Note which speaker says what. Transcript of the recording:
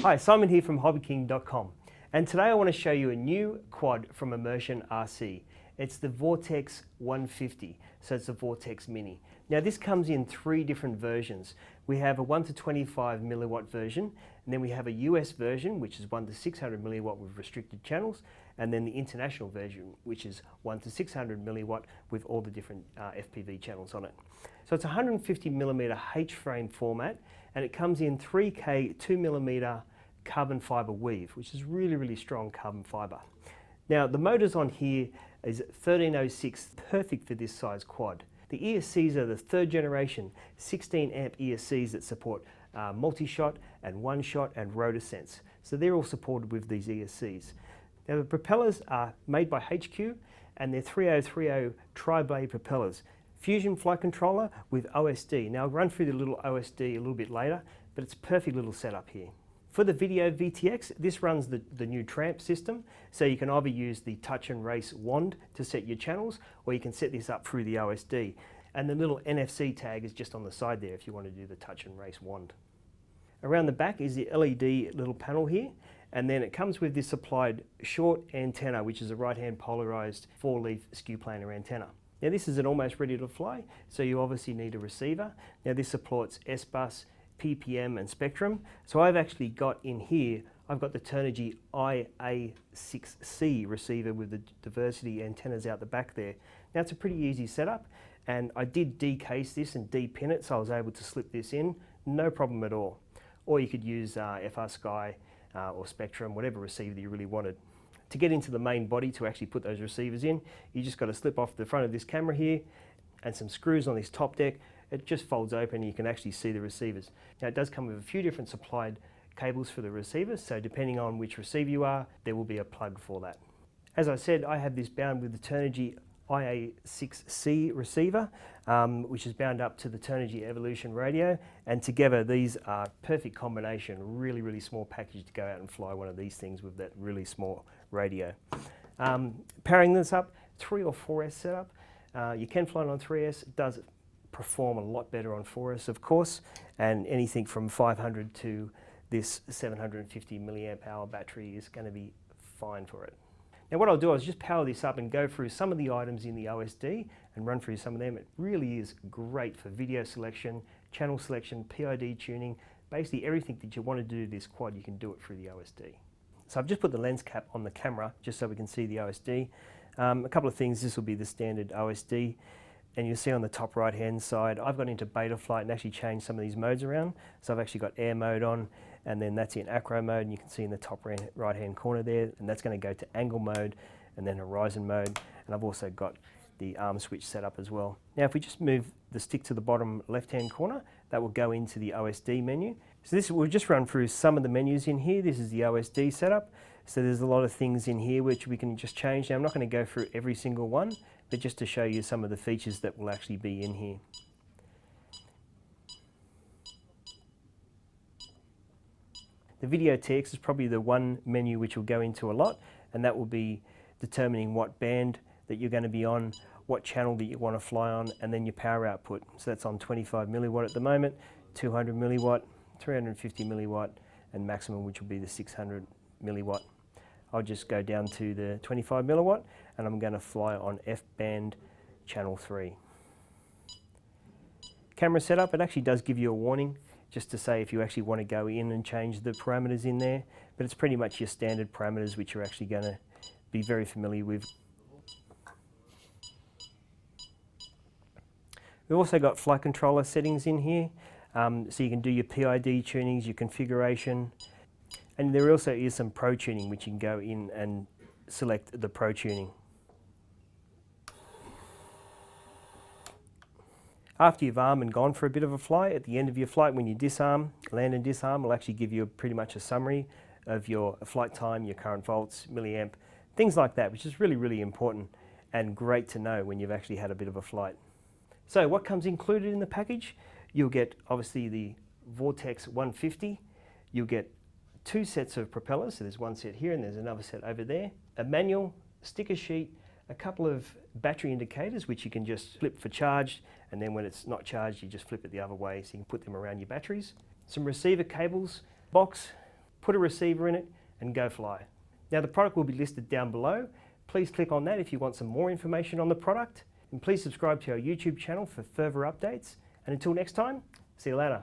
Speaker 1: Hi, Simon here from Hobbyking.com, and today I want to show you a new quad from ImmersionRC. It's the Vortex 150, so it's a Vortex Mini. Now this comes in three different versions. We have a 1 to 25 milliwatt version, and then we have a US version, which is 1 to 600 milliwatt with restricted channels, and then the international version, which is 1 to 600 milliwatt with all the different FPV channels on it. So it's a 150 millimeter H-frame format, and it comes in 3K 2 millimeter carbon fiber weave, which is really strong carbon fiber. Now the motors on here is 1306, perfect for this size quad. The ESCs are the third generation 16 amp ESCs that support multi-shot and one-shot and rotor sense. So they're all supported with these ESCs. Now the propellers are made by HQ, and they're 3030 tri-blade propellers. Fusion flight controller with OSD. Now I'll run through the little OSD a little bit later, but it's a perfect little setup here. For the video VTX, this runs the new tramp system, so you can either use the touch and race wand to set your channels, or you can set this up through the OSD. And the little NFC tag is just on the side there if you want to do the touch and race wand. Around the back is the LED little panel here, and then it comes with this supplied short antenna, which is a right-hand polarized 4-leaf skew planar antenna. Now this is an almost ready to fly, so you obviously need a receiver. Now this supports S-Bus, PPM and Spectrum. So I've actually got in here, I've got the Turnigy IA6C receiver with the diversity antennas out the back there. Now it's a pretty easy setup, and I did decase this and depin it, so I was able to slip this in, no problem at all. Or you could use FR Sky or Spectrum, whatever receiver you really wanted. To get into the main body to actually put those receivers in, you just got to slip off the front of this camera here and some screws on this top deck. It just folds open and you can actually see the receivers. Now it does come with a few different supplied cables for the receivers, so depending on which receiver you are, there will be a plug for that. As I said, I have this bound with the Turnigy IA6C receiver, which is bound up to the Turnigy Evolution radio, and together these are perfect combination, really small package to go out and fly one of these things with that really small radio. Pairing this up, 3 or 4S setup. You can fly it on 3S, it does perform a lot better on 4S of course, and anything from 500 to this 750 milliamp hour battery is going to be fine for it. Now what I'll do is just power this up and go through some of the items in the OSD and run through some of them. It really is great for video selection, channel selection, PID tuning, basically everything that you want to do this quad you can do it through the OSD. So I've just put the lens cap on the camera just so we can see the OSD. A couple of things, this will be the standard OSD, and you'll see on the top right hand side I've got into beta flight and actually changed some of these modes around. So I've actually got air mode on, and then that's in acro mode, and you can see in the top right hand corner there, and that's going to go to angle mode and then horizon mode, and I've also got the arm switch set up as well. Now if we just move the stick to the bottom left hand corner, that will go into the OSD menu. So this, we'll just run through some of the menus in here. This is the OSD setup. So there's a lot of things in here which we can just change. Now I'm not going to go through every single one, but just to show you some of the features that will actually be in here. The video TX is probably the one menu which will go into a lot, and that will be determining what band that you're going to be on, what channel that you want to fly on, and then your power output. So that's on 25 milliwatt at the moment, 200 milliwatt, 350 milliwatt, and maximum, which will be the 600 milliwatt. I'll just go down to the 25 milliwatt, and I'm going to fly on F band channel 3. Camera setup, it actually does give you a warning just to say if you actually want to go in and change the parameters in there, but it's pretty much your standard parameters which you're actually going to be very familiar with. We've also got flight controller settings in here, so you can do your PID tunings, your configuration, and there also is some pro tuning which you can go in and select the pro tuning. After you've armed and gone for a bit of a flight, at the end of your flight when you disarm, land and disarm, will actually give you pretty much a summary of your flight time, your current volts, milliamp, things like that, which is really important and great to know when you've actually had a bit of a flight. So what comes included in the package? You'll get obviously the Vortex 150, you'll get 2 sets of propellers, so there's one set here and there's another set over there, a manual, sticker sheet, a couple of battery indicators which you can just flip for charge, and then when it's not charged you just flip it the other way so you can put them around your batteries. Some receiver cables, box, put a receiver in it and go fly. Now the product will be listed down below. Please click on that if you want some more information on the product, and please subscribe to our YouTube channel for further updates. And until next time, see you later.